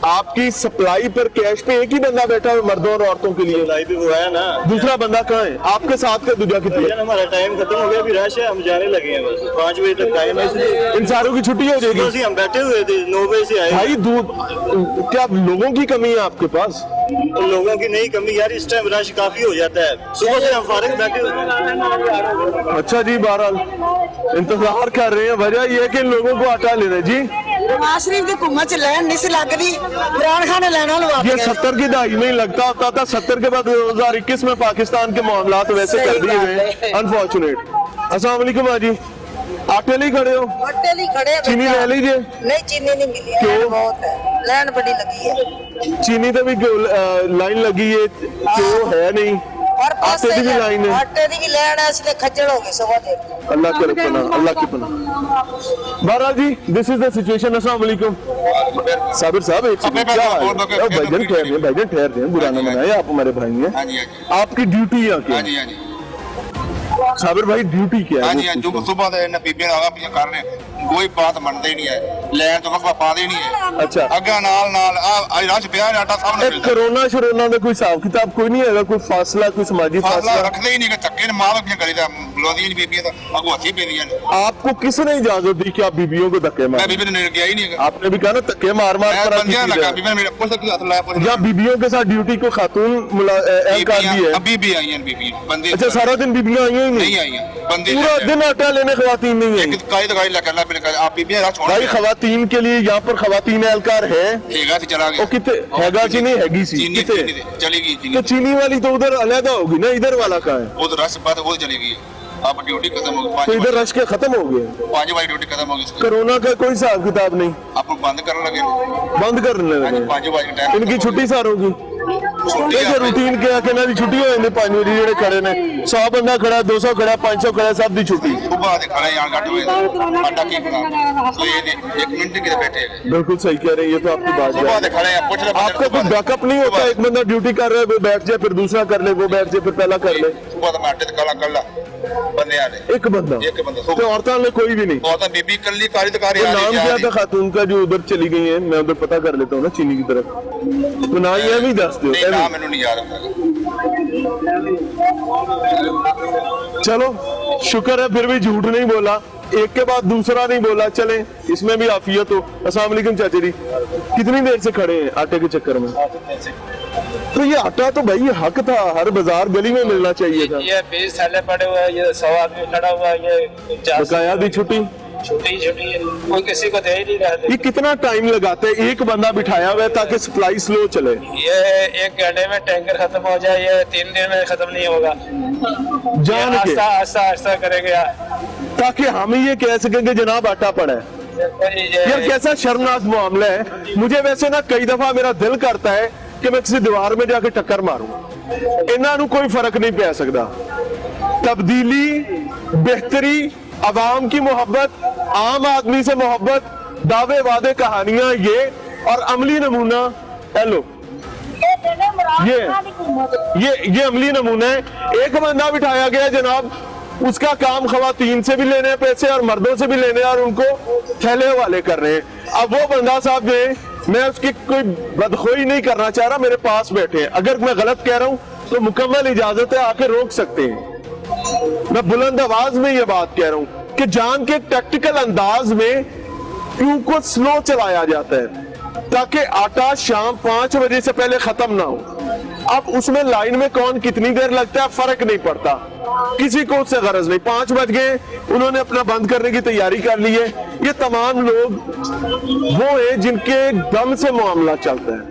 आपकी सप्लाई पर कैश पे एक ही बंदा बैठा है मर्दों और औरतों के लिए। सप्लाई पे वो आया ना, दूसरा बंदा कहाँ है? आपके साथ का दूसरा कितना? हमारा टाइम खत्म हो गया, अभी रश है, हम जाने लगे हैं, बस 5 बजे तक टाइम है, इसलिए इन सारों की छुट्टी हो जाएगी। हम बैठे हुए थे, 9 बजे से आए भाई। दूध क्या लोगों की कमी है आपके पास? लोगों की नहीं कमी यार, इस टाइम रश काफी हो जाता है, सुबह से हम फारिग बैठे हुए हैं। अच्छा जी, बहरहाल इंतजार कर रहे हैं, वजह यह है कि इन लोगों को आटा लेना जी। शरीफ की कुम्मत च लैन नहीं सी लगदी, इमरान खान ने लेना लगा ये 70 की दहाई में ही लगता होता था, 70 के बाद 2021 में पाकिस्तान के मामलात वैसे कर दिए गए, अनफॉर्चुनेट। अस्सलाम वालेकुम जी, आटे लिए खड़े हो? आटे लिए खड़े हैं। चीनी ले लीजिए। नहीं, चीनी नहीं मिली, क्यों? बहुत है, लाइन बड़ी लगी है। चीनी तो भी लाइन लगी है, क्यों है नहीं? आटे की भी लाइन है, आटे की भी लाइन है, इसलिए खज्जल हो गए सुबह से। अल्लाह करे पनाह, अल्लाह की पनाह। बहरहाल जी, दिस इज द सिचुएशन। अस्सलाम वालेकुम साबिर साहब, एक सेकंड, क्या है? भाईजान ठहर रहे, भाईजान ठहर रहे, बुरा ना मनाए, आप हमारे भाई हैं, आपकी ड्यूटी यहाँ क्या है? साबिर भाई ड्यूटी क्या है? जो सुबह बीबी कर रहे हैं, कोई बात मनते ही नहीं है, लैन तो वक्त पा देनी है। अच्छा, अगे नाल रश पिया आटा सब ने कोरोना शरोना में कोई हिसाब किताब कोई नहीं है? कोई फासला, कोई समाजी फासला रखते ही नहीं, धक्के माल करी बुलाती नहीं बीबियां तो अगो हथी पेदियां ने आपको किसने इजाजत दी कि आप बीबियों को धक्के मैं मार? बीबी ने गया ही नहीं आपने भी कहा ना धक्के मार मार कर बंदियां लगा बीबी ने मेरे ऊपर से हाथ लाया या बीबियों के साथ ड्यूटी को खातून एहलकार भी है? अभी भी आई हैं बीबी बंदे। अच्छा, सारा दिन बीबियां आई ही नहीं आई हैं बंदे पूरा दिन आटा लेने खवातीन नहीं है? काई तो गाड़ी लगा पहले आप बीबियां रात छोड़ भाई खवातीन के लिए यहाँ पर खवातीन एहलकार है? हेगा से चला गया। वो कितने हैगा सी नहीं हैगी सी कितने? चली गई तो चीनी वाली तो उधर अलहदा होगी ना, इधर वाला कहाँ है? वो तो रश बात वो चली गई। अब ड्यूटी खत्म हो गई, तो इधर रश के खत्म हो गए, 5 बजे ड्यूटी खत्म हो गई। कोरोना का कोई हिसाब किताब नहीं, आप बंद करने लगे, बंद करने लगे। 5 बजे टाइम इनकी छुट्टी सार होगी, रूटीन के आके ना छुट्टी हो जाती 5 बजे जेडे खड़े ने 100 बंदा खड़ा 200 खड़ा 500 खड़ा सब दी छुट्टी। सुबह से खड़े यार गट हुए आटा की बना तो ये 1 मिनट के बैठे हैं। बिल्कुल सही कह रहे हैं, ये तो आपकी बात सुबह से खड़े हैं, कुछ ना आपका कोई बैकअप नहीं होता? एक बंदा ड्यूटी कर रहा है वो बैठ जाए फिर दूसरा कर ले, वो बैठ जाए फिर पहला कर ले। सुबह तो माटे काला काला बंदे आ रहे, एक बंदा तो औरतां ने कोई भी नहीं? औरतां बीबी कल्ली कारी तो कारी। नाम क्या था खातून का जो उधर चली गई है? मैं उधर पता कर लेता हूँ ना चीनी की तरफ, तो ना ये भी दस दो। मैंने नहीं याद। चलो शुक्र है फिर भी झूठ नहीं बोला, एक के बाद दूसरा नहीं बोला, चले इसमें भी आफियत हो। अस्सलाम वालेकुम चाचा जी, कितनी देर से खड़े हैं आटे के चक्कर में? तो ये आटा तो भाई हक था, हर बाजार गली में मिलना चाहिए था। ये 20 थैले पड़े हुए हैं, ये 100 आदमी खड़ा हुआ है, ये बकाया दी छुट्टी छुट्टी है, कोई किसी को दे ही नहीं रहा। ये कितना टाइम लगाते हैं? एक बंदा बिठाया हुआ है ताकि सप्लाई स्लो चले। ये 1 घंटे में टैंकर खत्म हो जाए, ये 3 दिन में खत्म नहीं होगा। जान के आस्ता करेंगे ताकि हम ये कह सकें कि जनाब आटा पड़ा है। यार कैसा शर्मनाक मामला है। मुझे वैसे ना कई दफा मेरा दिल करता है कि मैं किसी दीवार में जाके टक्कर मारूं, इन्हां नूं कोई फर्क नहीं पै सकता। तब्दीली, बेहतरी, अवाम की मोहब्बत, आम आदमी से मोहब्बत, दावे वादे कहानियां ये और अमली नमूना। हेलो ये अमली नमूना है। एक बंदा बिठाया गया जनाब, उसका काम खवातीन से भी लेने पैसे और मर्दों से भी लेने और उनको थैले वाले कर रहे हैं। अब वो बंदा साहब जो मैं उसकी कोई बदखोई नहीं करना चाह रहा, मेरे पास बैठे हैं, अगर मैं गलत कह रहा हूं तो मुकम्मल इजाजत है, आके रोक सकते हैं। मैं बुलंद आवाज में ये बात कह रहा हूं कि जान के टैक्टिकल अंदाज में क्यों को स्लो चलाया जाता है ताकि आटा शाम 5 बजे से पहले खत्म ना हो। अब उसमें लाइन में कौन कितनी देर लगता है फर्क नहीं पड़ता, किसी को उससे गरज नहीं। 5 बज गए, उन्होंने अपना बंद करने की तैयारी कर ली है। ये तमाम लोग वो हैं जिनके दम से मामला चलता है।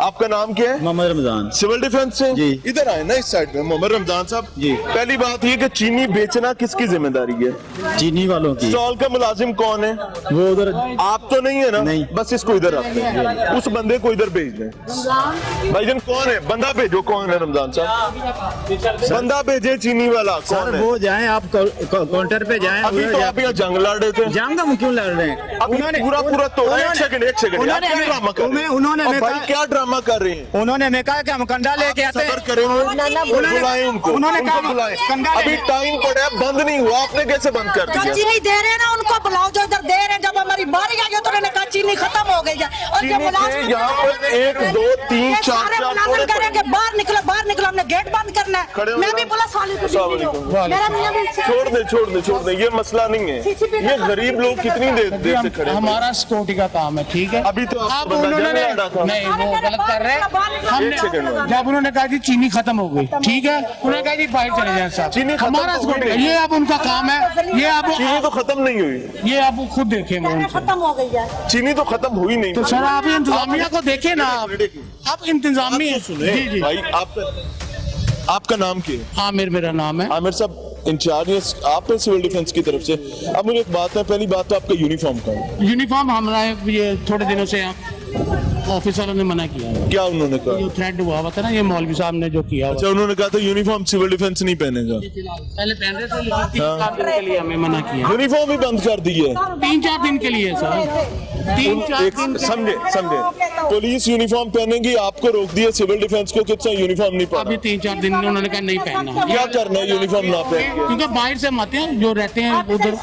आपका नाम क्या है? मोहम्मद रमजान। सिविल डिफेंस से जी। इधर आए ना इस साइड में। मोहम्मद रमजान साहब जी। पहली बात ये कि चीनी बेचना किसकी जिम्मेदारी है? चीनी वालों की। स्टॉल का मुलाजिम कौन है? वो उधर आप तो नहीं है ना? नहीं। बस इसको इधर रखते हैं, उस बंदे को इधर भेज दें। भाईजान कौन है? बंदा भेजो। कौन है रमजान साहब? बंदा भेजे चीनी वाला कौन है? वो जाएं, आप काउंटर पे जाएं। अभी तो आप यहाँ जंग लड़ रहे थे। जंग हम क्यों लड़ रहे हैं? उन्होंने पूरा तोड़ा। एक सेकंड उन्होंने क्या ड्रामा कर रहे हैं? उन्होंने हमें कहा कि हम कंडा लेके आते हैं। बुलाएं उनको, उन्होंने कहा बुलाएं। अभी टाइम पड़ा है, बंद नहीं हुआ, आपने कैसे बंद कर दिया? चीनी दे रहे हैं ना, उनको बुलाओ जो इधर दे रहे हैं। जब हमारी बारी आई तो उन्होंने कहा चीनी खत्म हो गई है। और जब यहाँ पर 1 2 3 4 करेंगे, बाहर निकलो, हमने गेट बंद करना है। मैं भी पुलिस वाले को छोड़ दे, ये मसला नहीं है। ये गरीब लोग कितनी देर से खड़े? हमारा सिक्योरिटी का काम है, ठीक है। अभी तो अब उन्होंने नहीं, वो गलत कर रहे हैं। जब उन्होंने कहा कि चीनी खत्म हो गई, ठीक है, उन्होंने कहा कि बाहर चले जाए साहब। चीनी हमारा सिक्योरिटी, ये अब उनका काम है। ये अब चीनी तो खत्म नहीं हुई, ये आप खुद देखेंगे। खत्म हो गई है चीनी तो खत्म हुई नहीं। तो सर आप इंतजामिया को देखें ना, आप इंतजामिया सुने। जी जी। भाई आपका नाम क्या है? आमिर मेरा नाम है। आमिर साहब इंचार्ज आप हैं सिविल डिफेंस की तरफ से। अब मुझे एक बात है, पहली बात तो आपका यूनिफॉर्म का है। यूनिफॉर्म हमारा ये थोड़े दिनों से यहाँ ऑफिस वालों ने मना किया। क्या उन्होंने कहा? जो थ्रेट हुआ था ना, ये मौलवी साहब ने जो किया। अच्छा, उन्होंने कहा था यूनिफॉर्म सिविल डिफेंस नहीं पहनेगा। पहले पहन रहे थे, लेकिन 3-4 दिन के लिए हमें मना किया। यूनिफॉर्म ही बंद कर दी है 3-4 दिन के लिए सर, 3-4 दिन। समझे पुलिस यूनिफॉर्म पहनेंगी, आपको रोक दिया सिविल डिफेंस को कितना यूनिफॉर्म नहीं पहना। अभी 3-4 दिन में उन्होंने कहा नहीं पहनना। क्या करना है यूनिफॉर्म ना पहन के? क्योंकि बाहर से हम आते हैं, जो रहते हैं उधर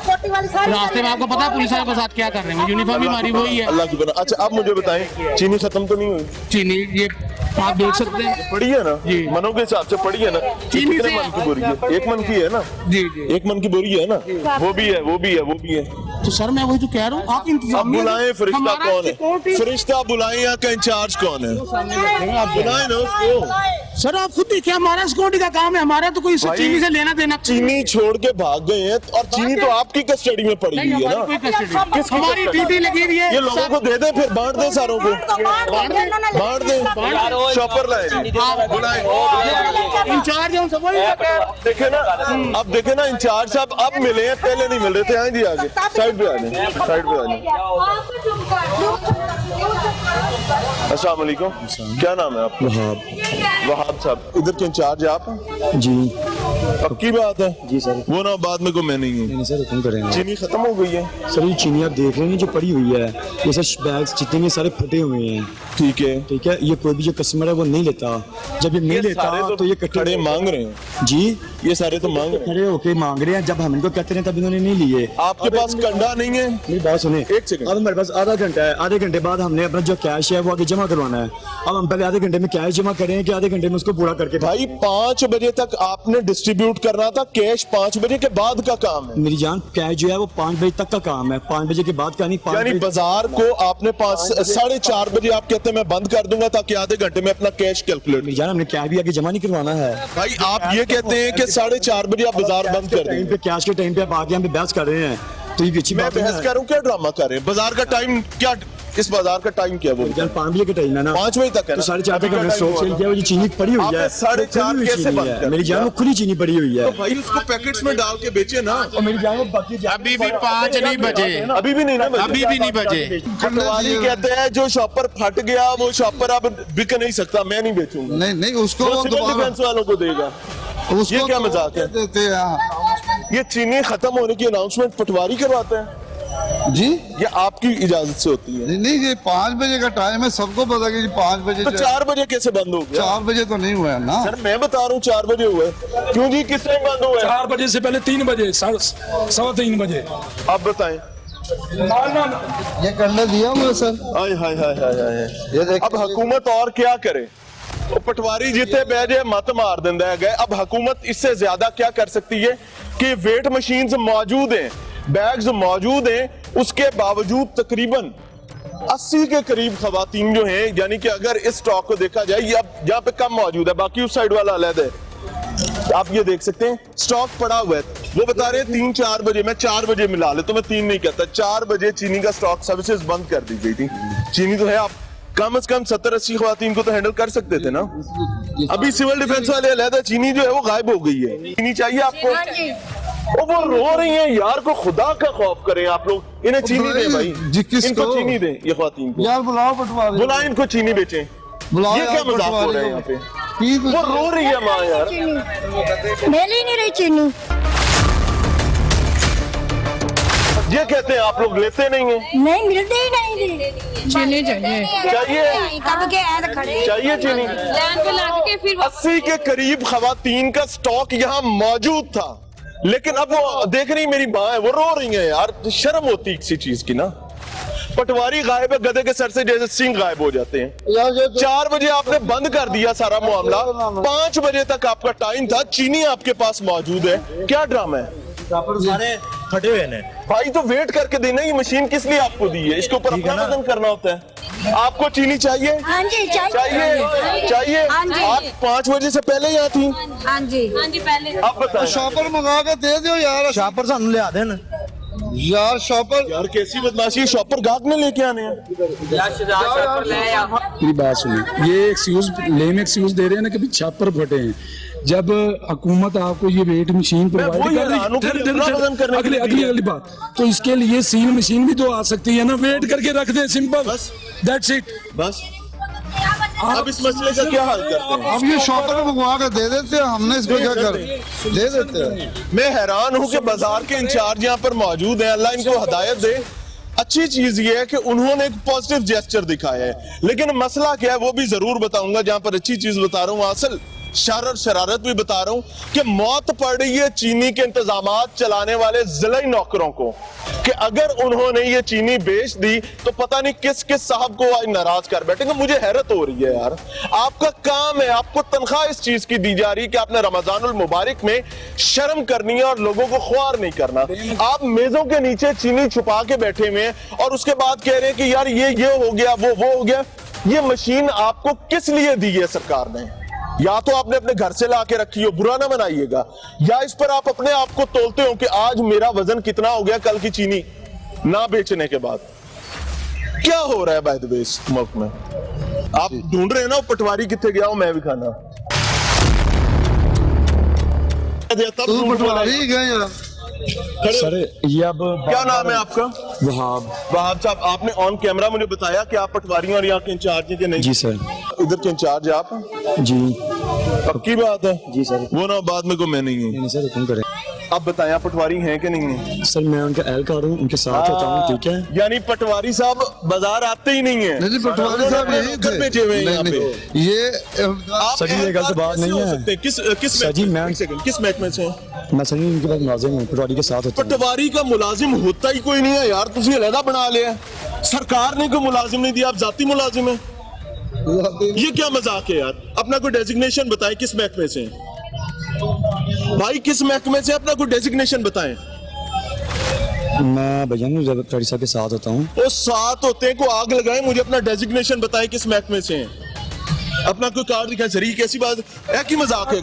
रास्ते में, आपको पता है पुलिस वालों के साथ क्या कर रहे हैं। यूनिफॉर्म भी हमारी वही है। अल्लाह की बना। अच्छा, आप मुझे बताएं, चीनी खत्म तो नहीं हुई? चीनी ये आप देख सकते हैं, पड़ी है ना जी, मनों के हिसाब से पड़ी है ना। चीनी कितने से मन की बोरी है? 1 मन की है ना जी जी, 1 मन की बोरी है ना, वो भी है, वो भी है, वो भी है। तो सर मैं वही तो कह रहा हूँ, आप इंतजाम बुलाएं, फरिश्ता कौन है? फरिश्ता बुलाएं, यहाँ का इंचार्ज कौन है? आप बुलाएं ना उसको। सर आप खुद देखिए, हमारा सिक्योरिटी का काम है, हमारा तो कोई चीनी से लेना देना। चीनी छोड़ के भाग गए हैं और चीनी तो आपकी कस्टडी में पड़ी हुई है ना। हमारी ड्यूटी लगी हुई है। ये लोगों को दे दे, फिर बांट दे सारों को, बांट दे। शॉपर लाए, बुलाएं इंचार्ज है, सब वही। देखे ना, अब देखे ना इंचार्ज साहब अब मिले हैं, पहले नहीं मिल रहे थे। आए जी आगे, साइड पे आ जाए, साइड पे आ जाए। अस्सलाम वालेकुम, क्या नाम है आपका? वहाब साहब, इधर के इंचार्ज आप जी? पक्की बात है जी सर। वो ना बाद में को मैं नहीं हूँ। नहीं सर, हुक्म करेंगे। चीनी खत्म हो गई है सर, ये चीनी आप देख रहे हैं जो पड़ी हुई है, ये सर बैग्स जितने भी सारे फटे हुए हैं। ठीक है, ठीक है, ये कोई भी जो कस्टमर है वो नहीं लेता। जब ये नहीं लेता तो ये खड़े मांग रहे हैं जी, ये सारे तो मांग रहे हैं, खड़े होके मांग रहे हैं। जब हम इनको कहते हैं तब इन्होंने नहीं लिए। आपके पास कंडा नहीं है? मेरी बात सुने, 1 सेकंड। अब हमारे पास आधा घंटा है, आधे घंटे बाद हमने अपना जो कैश है वो आगे जमा करवाना है। अब हम पहले आधे घंटे में कैश जमा करें कि आधे घंटे में उसको पूरा करके? भाई 5 बजे तक आपने डिस्ट्रीब्यूट करना था, कैश 5 बजे के बाद का काम है। मेरी जान, कैश जो है वो 5 बजे तक का काम है, 5 बजे के बाद का नहीं। यानी बाजार को आपने 4:30 बजे आप कहते हैं मैं बंद कर दूंगा ताकि आधे घंटे में अपना कैश कैलकुलेट। यार हमने कैश भी आगे जमा नहीं करवाना है भाई। आप ये कहते हैं कि 4:30 बजे आप बाजार बंद कर देंगे, कैश के टाइम पे आप आगे हम पे बहस कर रहे हैं, तो ये अच्छी मैं बात बहस कर रहा हूँ? क्या ड्रामा कर रहे हैं? बाजार का टाइम क्या, इस बाजार का टाइम क्या? वो 5 बजे का टाइम है ना, 5 बजे तक है तो ना। 4:30 तक हमने स्टॉक सेल किया। वो जो चीनी पड़ी हुई है 4:30 कैसे बंद कर? मेरी जान, वो खुली चीनी पड़ी हुई है। तो भाई उसको पैकेट्स में डाल के बेचे ना। और मेरी जान, वो बाकी अभी भी 5 नहीं बजे, अभी भी नहीं ना, अभी भी नहीं बजे। पटवारी कहते हैं जो शॉपर फट गया वो शॉपर अब बिक नहीं सकता, मैं नहीं बेचूंगा। नहीं नहीं, उसको सिविल डिफेंस वालों को देगा। ये क्या मजाक है? ये चीनी खत्म होने की अनाउंसमेंट पटवारी करवाते हैं जी? ये आपकी इजाजत से होती है? नहीं, ये 5 बजे का टाइम है, सबको पता कि 5 बजे। तो 4 बजे कैसे बंद हो गया? 4 बजे तो नहीं हुआ है ना सर, मैं बता रहा हूँ 4 बजे हुआ है। क्यों जी, किस टाइम बंद हुआ है? 4 बजे से पहले 3 बजे, 3:15 बजे। आप बताएं। ये करने दिया हुआ सर। हाय हाय हाय हाय हाय। अब हुकूमत और क्या करे? तो पटवारी जितने बैठे मत मार देंदा है गए। अब हुकूमत इससे ज्यादा क्या कर सकती है कि वेट मशीन्स मौजूद हैं, बैग्स मौजूद हैं, उसके बावजूद तकरीबन 80 के करीब खवातीन जो हैं, यानी कि अगर इस स्टॉक को देखा जाए ये अब यहाँ पे कम मौजूद है, बाकी उस साइड वाला अलग है। आप ये देख सकते हैं स्टॉक पड़ा हुआ है। वो बता रहे हैं 3-4 बजे, मैं 4 बजे मिला ले तो मैं 3 नहीं कहता, 4 बजे चीनी का स्टॉक सर्विसेज बंद कर दी गई थी। चीनी तो है, आप कम से कम 70-80 खवातीन को तो हैंडल कर सकते थे ना। अभी सिविल डिफेंस वाले अलहदा, चीनी जो है वो गायब हो गई है। चीनी चाहिए आपको? वो रो रही हैं यार, को खुदा का खौफ करें आप लोग। इन्हें चीनी दें भाई, इनको चीनी दें, ये खवातीन को यार बुलाओ पटवारी, बुलाओ इनको चीनी बेचें। ये क्या मजाक हो रहा है यहाँ पे? वो रो रही है माँ यार, मिल ही नहीं रही चीनी। ये कहते हैं आप लोग लेते नहीं हैं? नहीं मिलती ही नहीं। चीनी चाहिए, चाहिए कब के ऐड खड़े चाहिए चीनी। लाइन पे लग के फिर 80 के करीब खवातीन का स्टॉक यहाँ मौजूद था, लेकिन अब वो देख रही मेरी माँ है, वो रो रही है यार। शर्म होती किसी चीज की ना। पटवारी गायब है, गधे के सर से जैसे सिंह गायब हो जाते हैं। 4 बजे आपने बंद कर दिया सारा मामला, 5 बजे तक आपका टाइम था, चीनी आपके पास मौजूद है। क्या ड्रामा है? सारे फटे हुए हैं भाई, तो वेट करके देना। ये मशीन किस लिए आपको दी है? इसके ऊपर अपना वजन करना होता है। आपको चीनी चाहिए? हाँ जी चाहिए चाहिए। आप 5 बजे से पहले यहाँ थी? हाँ जी पहले। आप बताओ। शॉपर मंगा के दे दो यार, शॉपर सानू ले आदे ना यार। शॉपर यार कैसी बदमाशी, शॉपर गाहक ने लेके आने हैं। मेरी बात सुनिए, ये एक्सक्यूज लेम एक्सक्यूज दे रहे हैं ना कि छापर फटे हैं। जब हुकूमत आपको ये वेट मशीन प्रोवाइड वही कर हैरान हूं कि इतना वजन करने के लिए अगली बात, तो इसके लिए सील मशीन भी तो आ सकती है ना, वेट करके रख दे, सिंपल, दैट्स इट। बस अब इस मसले का क्या हल करते हैं? अब ये शॉपर को मंगवा के दे देते हैं, हमने इसको क्या कर दे देते हैं। मैं हैरान हूं कि बाजार के इंचार्ज यहाँ पर मौजूद हैं, अल्लाह इनको हिदायत दे। अच्छी चीज ये है कि उन्होंने एक पॉजिटिव जेस्चर दिखाया है, लेकिन मसला क्या है वो भी जरूर बताऊंगा। जहां पर अच्छी चीज बता रहा हूं, असल शर और शरारत भी बता रहा हूं कि मौत पड़ रही है चीनी के इंतजामात चलाने वाले जिला नौकरों को, कि अगर उन्होंने ये चीनी बेच दी तो पता नहीं किस किस साहब को आज नाराज कर बैठेंगे। मुझे हैरत हो रही है यार, आपका काम है, आपको तनख्वाह इस चीज की दी जा रही है कि आपने रमजानुल मुबारक में शर्म करनी है और लोगों को ख्वार नहीं करना। आप मेजों के नीचे चीनी छुपा के बैठे हुए हैं और उसके बाद कह रहे हैं कि यार ये हो गया, वो हो गया। ये मशीन आपको किस लिए दी है सरकार ने? या तो आपने अपने घर से ला के रखी हो, बुरा ना बनाइएगा, या इस पर आप अपने आप को तोलते हो कि आज मेरा वजन कितना हो गया कल की चीनी ना बेचने के बाद। क्या हो रहा है बाय द वे इस मुल्क में? आप ढूंढ रहे हैं ना पटवारी कितने गया हो, मैं भी खाना पटवारी गए। सर ये अब क्या नाम है आपका? वहाब। वहाब साहब, आपने ऑन कैमरा मुझे बताया कि आप पटवारी और यहाँ के इंचार्ज हैं कि नहीं? जी सर। इधर के इंचार्ज आप? जी। पक्की बात है? जी सर। वो ना बाद में को मैं नहीं हूँ। नहीं सर, हुक्म करें। आप बताएं आप पटवारी हैं कि नहीं है? सर मैं उनका एहलकार हूँ, उनके साथ होता हूँ, ठीक है। यानी पटवारी साहब बाजार आते ही नहीं है? नहीं, पटवारी साहब यही थे। बेचे हुए यहाँ पे। ये सर ये गलत बात नहीं है। किस सर जी मैं किस महकमे से? मैं सर उनके पास मुलाजिम हूँ, पटवारी के साथ होता हूँ। पटवारी का मुलाजिम होता ही कोई नहीं है यार, तुझे अलहदा बना लिया। सरकार ने कोई मुलाजिम नहीं दिया, आप जाती मुलाजिम है। ये क्या मजाक है यार? अपना कोई डेजिग्नेशन बताएं, किस महकमे से भाई, किस महकमे से? अपना कोई डेजिग्नेशन बताएं। मैं भैया पटवारी साहब के साथ होता हूँ। वो साथ होते हैं को आग लगाए, मुझे अपना डेजिग्नेशन बताएं किस महकमे से हैं। अपना कोई कार्ड दिखाएं। सर ये कैसी बात है कि मजाक है?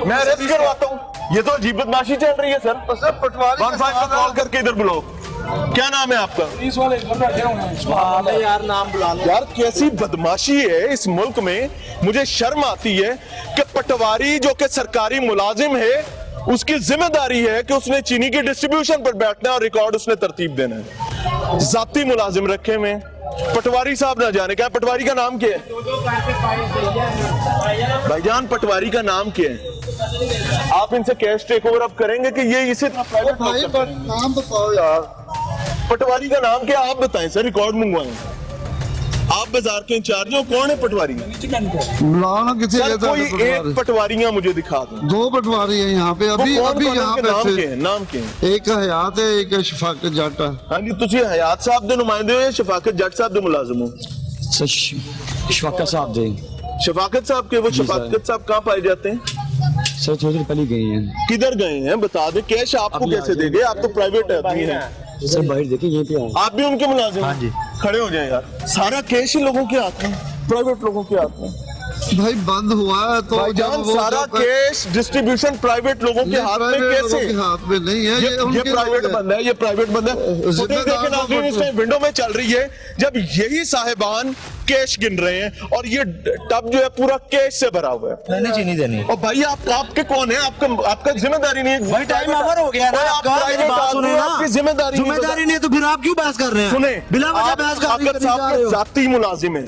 मैं अरेस्ट करवाता हूँ, ये तो अजीब बदमाशी चल रही है सर। पटवारी कॉल करके इधर बुलाओ। क्या नाम है आपका? यार नाम बुला लो यार, कैसी बदमाशी है इस मुल्क में। मुझे शर्म आती है कि पटवारी जो कि सरकारी मुलाजिम है, उसकी जिम्मेदारी है कि उसने चीनी की डिस्ट्रीब्यूशन पर बैठना है और रिकॉर्ड उसने तरतीब देना है। जाती मुलाजिम रखे में पटवारी साहब ना जाने। क्या पटवारी का नाम क्या है भाईजान? पटवारी का नाम क्या है? आप इनसे कैश टेक ओवर अब करेंगे कि ये इसे नाम बताओ यार। पटवारी का नाम क्या? आप बताएं सर, रिकॉर्ड मंगवाएं। आप बाजार के इंचार्ज हो, कौन है पटवारी? बुलाना किसी कोई एक पटवारियां मुझे दिखा दो। 2 पटवारी है यहाँ पे अभी यहाँ पे। नाम क्या है? एक हयात है, एक शफाकत जट है। हाँ जी, तुझे हयात साहब दे नुमाइंदे हो या शफाकत जट साहब दे मुलाजिम हो? सर शफाकत साहब दे। शफाकत साहब के? वो शफाकत साहब कहाँ पाए जाते हैं? सर थोड़ी देर पहले गए हैं। किधर गए हैं बता दे। कैश आपको कैसे देंगे? आप तो प्राइवेट आदमी हैं। सर बाहर देखिए, यहीं पे आओ। आप भी उनके मुलाजिम? हाँ जी। खड़े हो जाए यार, सारा कैश ही लोगों के हाथ में, प्राइवेट लोगों के हाथ में। भाई बंद हुआ है तो भाईजान सारा कैश डिस्ट्रीब्यूशन प्राइवेट लोगों के हाथ में कैसे? हाथ में नहीं है, ये प्राइवेट बंदा है, ये प्राइवेट बंदा है। इस टाइम विंडो में चल रही है जब यही साहिबान कैश गिन रहे हैं और ये टब जो है पूरा कैश से भरा हुआ है। नहीं चीनी देनी। और भाई आपके कौन है? आपका जिम्मेदारी नहीं है भाई, टाइम ओवर हो गया ना। आपकी जिम्मेदारी नहीं है तो फिर आप क्यों बहस कर रहे हैं? सुने, बिना वजह बहस कर रहे हो। जाती मुलाजिम है,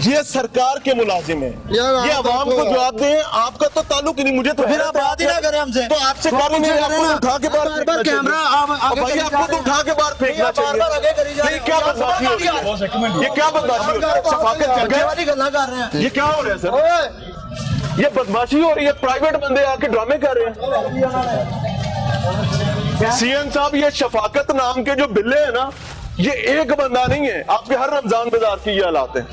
ये सरकार के मुलाजिम है, ये अवाम को जवाब दें। आपका तो ताल्लुक ही नहीं। मुझे तो फिर आप बात ही ना करें हमसे। तो आपसे कॉल नहीं, आपको तो उठा के बाहर कैमरा भाई, आपको तो उठा के बाहर फेंकना चाहिए। ये क्या बदमाशी हो रही है? ये क्या बदमाशी हो रही है? शफाकत कर रहे हैं। ये क्या हो रहा है सर? ये बदमाशी हो रही है। प्राइवेट बंदे आके ड्रामे कर रहे हैं। सीएम साहब, ये शफाकत नाम के जो बिल्ले हैं ना, ये एक बंदा नहीं है, आपके हर रमजान बाजार की ये हालात है।